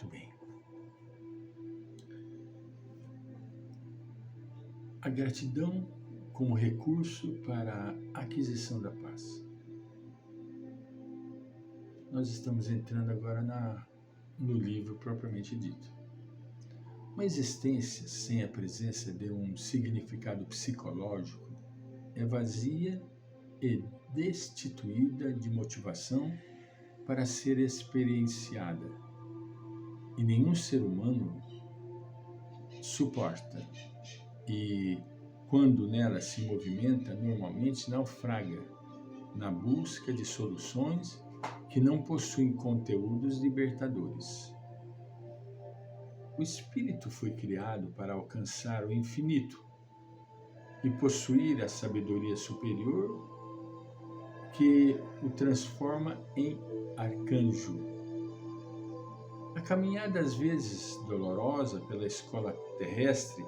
Muito bem. A gratidão como recurso para a aquisição da paz. Nós estamos entrando agora no livro propriamente dito. Uma existência sem a presença de um significado psicológico é vazia e destituída de motivação para ser experienciada, e nenhum ser humano suporta, e quando nela se movimenta, normalmente naufraga na busca de soluções que não possuem conteúdos libertadores. O espírito foi criado para alcançar o infinito e possuir a sabedoria superior que o transforma em arcanjo. A caminhada, às vezes dolorosa, pela escola terrestre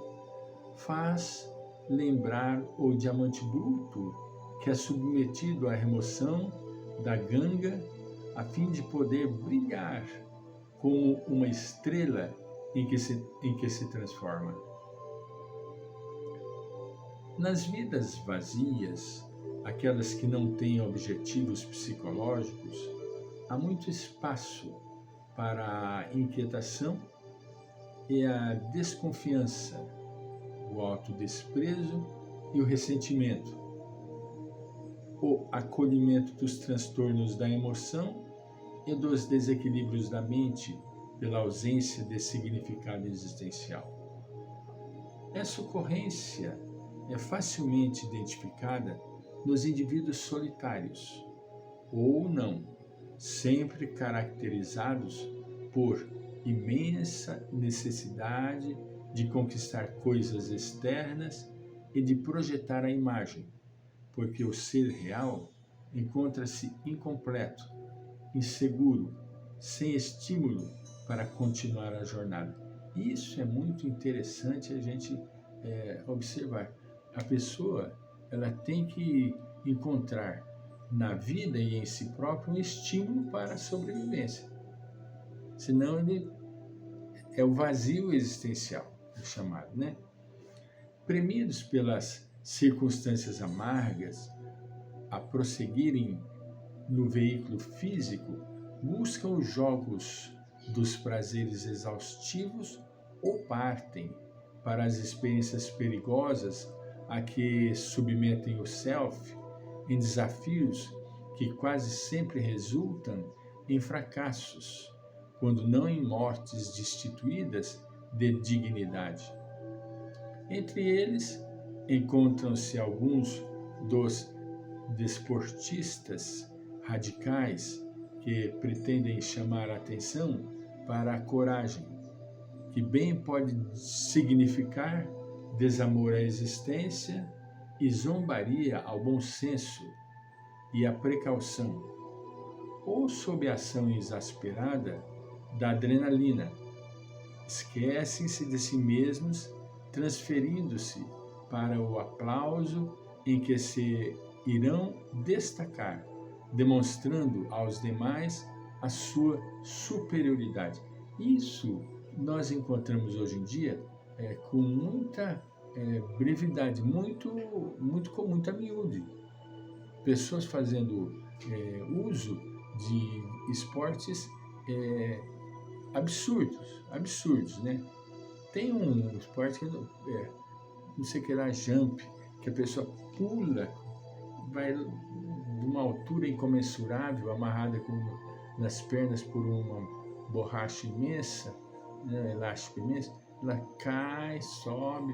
faz lembrar o diamante bruto que é submetido à remoção da ganga a fim de poder brilhar como uma estrela em que se transforma. Nas vidas vazias, aquelas que não têm objetivos psicológicos, há muito espaço para a inquietação e a desconfiança, o autodesprezo e o ressentimento, o acolhimento dos transtornos da emoção e dos desequilíbrios da mente pela ausência de significado existencial. Essa ocorrência é facilmente identificada nos indivíduos solitários, ou não, sempre caracterizados por imensa necessidade de conquistar coisas externas e de projetar a imagem, porque o ser real encontra-se incompleto, inseguro, sem estímulo para continuar a jornada. E isso é muito interessante a gente observar. A pessoa ela tem que encontrar na vida e em si próprio um estímulo para a sobrevivência. Senão ele é o vazio existencial, chamado, né? Premidos pelas circunstâncias amargas a prosseguirem no veículo físico, buscam os jogos dos prazeres exaustivos ou partem para as experiências perigosas a que submetem o self em desafios que quase sempre resultam em fracassos, quando não em mortes destituídas de dignidade. Entre eles, encontram-se alguns dos desportistas radicais que pretendem chamar a atenção para a coragem, que bem pode significar desamor à existência e zombaria ao bom senso e à precaução, ou sob a ação exasperada da adrenalina. Esquecem-se de si mesmos, transferindo-se para o aplauso em que se irão destacar, demonstrando aos demais a sua superioridade. Isso nós encontramos hoje em dia com muita brevidade, muito comum, muito a miúde. Pessoas fazendo uso de esportes absurdos, né? Tem um esporte que não sei o que lá, jump, que a pessoa pula, vai de uma altura incomensurável, amarrada nas pernas por uma borracha imensa, né, elástico imenso, ela cai, sobe,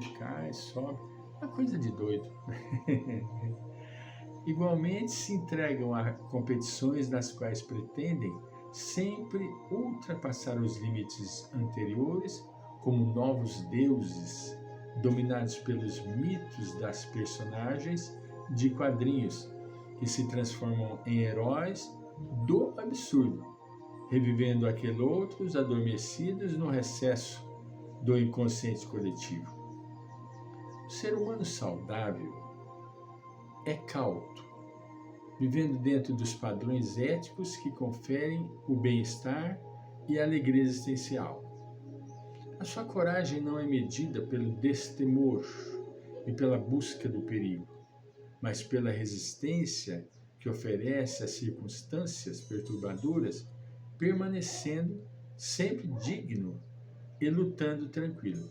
uma coisa de doido. Igualmente se entregam a competições das quais pretendem sempre ultrapassar os limites anteriores como novos deuses, dominados pelos mitos das personagens de quadrinhos, que se transformam em heróis do absurdo, revivendo aqueles adormecidos no recesso do inconsciente coletivo. O ser humano saudável é cauto, vivendo dentro dos padrões éticos que conferem o bem-estar e alegria existencial. A sua coragem não é medida pelo destemor e pela busca do perigo, mas pela resistência que oferece às circunstâncias perturbadoras, permanecendo sempre digno e lutando tranquilo.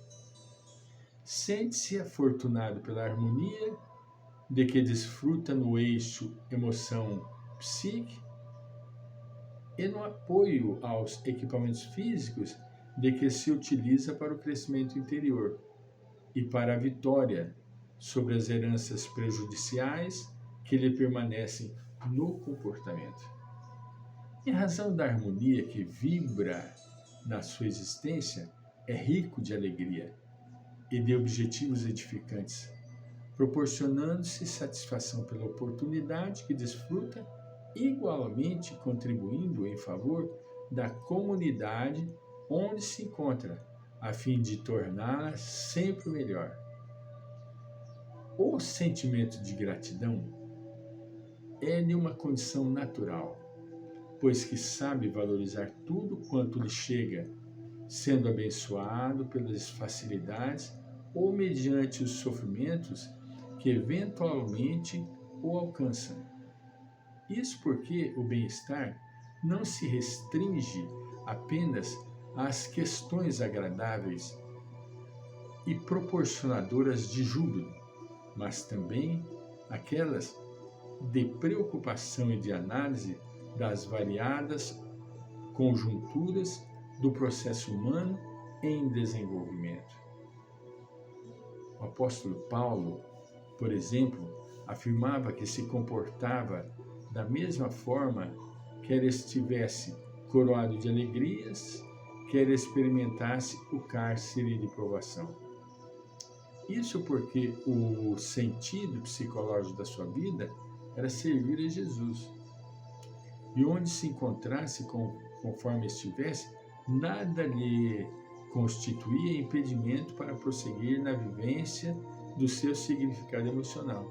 Sente-se afortunado pela harmonia de que desfruta no eixo emoção-psique e no apoio aos equipamentos físicos de que se utiliza para o crescimento interior e para a vitória sobre as heranças prejudiciais que lhe permanecem no comportamento. Em razão da harmonia que vibra na sua existência, é rico de alegria e de objetivos edificantes, proporcionando-se satisfação pela oportunidade que desfruta, igualmente contribuindo em favor da comunidade onde se encontra, a fim de torná-la sempre melhor. O sentimento de gratidão é-lhe uma condição natural, pois que sabe valorizar tudo quanto lhe chega, sendo abençoado pelas facilidades ou mediante os sofrimentos que eventualmente o alcançam. Isso porque o bem-estar não se restringe apenas às questões agradáveis e proporcionadoras de júbilo, mas também aquelas de preocupação e de análise das variadas conjunturas do processo humano em desenvolvimento. O apóstolo Paulo, por exemplo, afirmava que se comportava da mesma forma, quer estivesse coroado de alegrias, quer experimentasse o cárcere de provação. Isso porque o sentido psicológico da sua vida era servir a Jesus. E onde se encontrasse conforme estivesse, nada lhe constituía impedimento para prosseguir na vivência do seu significado emocional.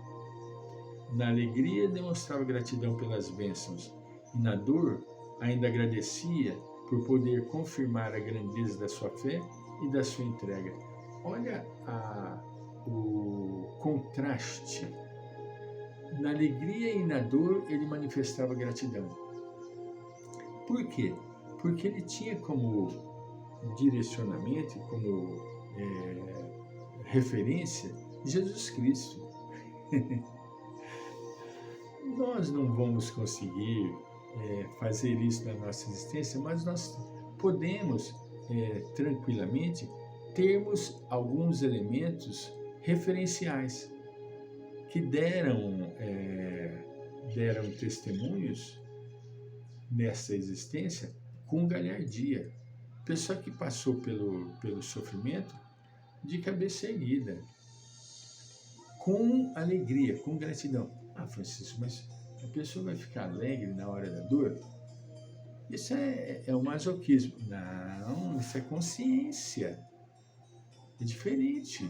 Na alegria demonstrava gratidão pelas bênçãos, e na dor ainda agradecia por poder confirmar a grandeza da sua fé e da sua entrega. Olha o contraste. Na alegria e na dor ele manifestava gratidão. Por quê? Porque ele tinha como direcionamento, como referência, Jesus Cristo. Nós não vamos conseguir fazer isso na nossa existência, mas nós podemos tranquilamente termos alguns elementos referenciais que deram testemunhos nessa existência com galhardia. Pessoa que passou pelo sofrimento de cabeça erguida, com alegria, com gratidão. Ah, Francisco, mas a pessoa vai ficar alegre na hora da dor? Isso é o masoquismo. Não, isso é consciência. É diferente.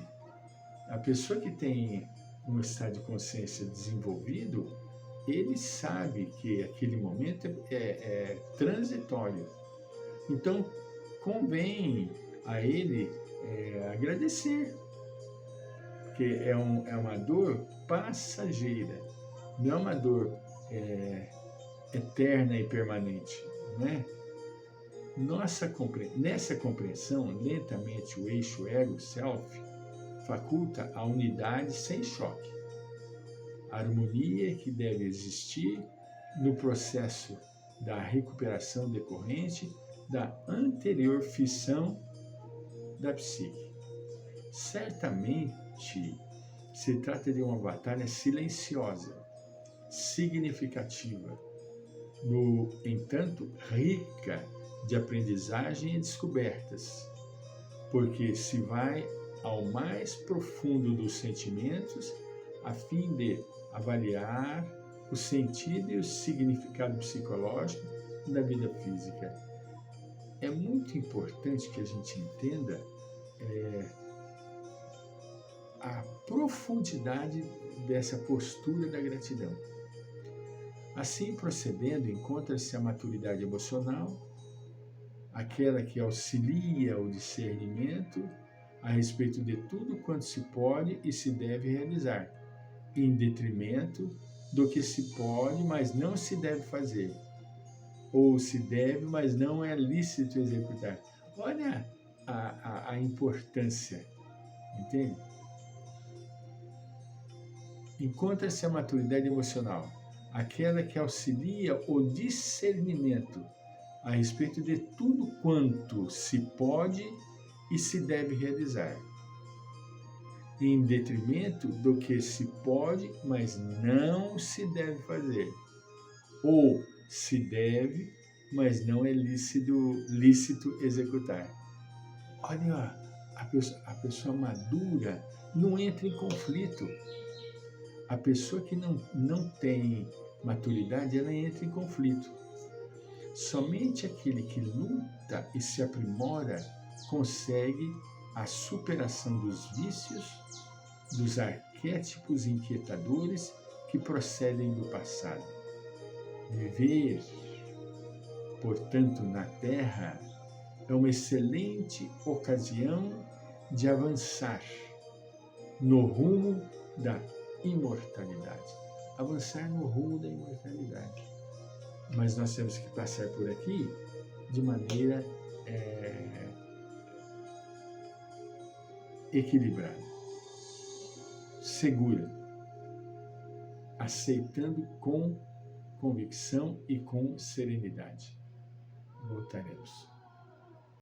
A pessoa que tem um estado de consciência desenvolvido, ele sabe que aquele momento é transitório. Então, convém a ele agradecer, porque é uma dor passageira, não é uma dor eterna e permanente, não é? Nessa compreensão, lentamente o eixo ego-self faculta a unidade sem choque, a harmonia que deve existir no processo da recuperação decorrente da anterior fissão da psique. Certamente se trata de uma batalha silenciosa, significativa, no entanto rica de aprendizagem e descobertas, porque se vai ao mais profundo dos sentimentos a fim de avaliar o sentido e o significado psicológico da vida física. É muito importante que a gente entenda a profundidade dessa postura da gratidão. Assim procedendo, encontra-se a maturidade emocional, aquela que auxilia o discernimento a respeito de tudo quanto se pode e se deve realizar, em detrimento do que se pode, mas não se deve fazer, ou se deve, mas não é lícito executar. Olha a importância, entende? Encontra-se a maturidade emocional, aquela que auxilia o discernimento a respeito de tudo quanto se pode e se deve realizar, em detrimento do que se pode, mas não se deve fazer, ou se deve, mas não é lícito executar. Olha, a pessoa madura não entra em conflito. A pessoa que não tem maturidade, ela entra em conflito. Somente aquele que luta e se aprimora consegue a superação dos vícios, dos arquétipos inquietadores que procedem do passado. Viver, portanto, na Terra é uma excelente ocasião de avançar no rumo da imortalidade. Avançar no rumo da imortalidade. Mas nós temos que passar por aqui de maneira equilibrada, segura, aceitando com convicção e com serenidade. Voltaremos.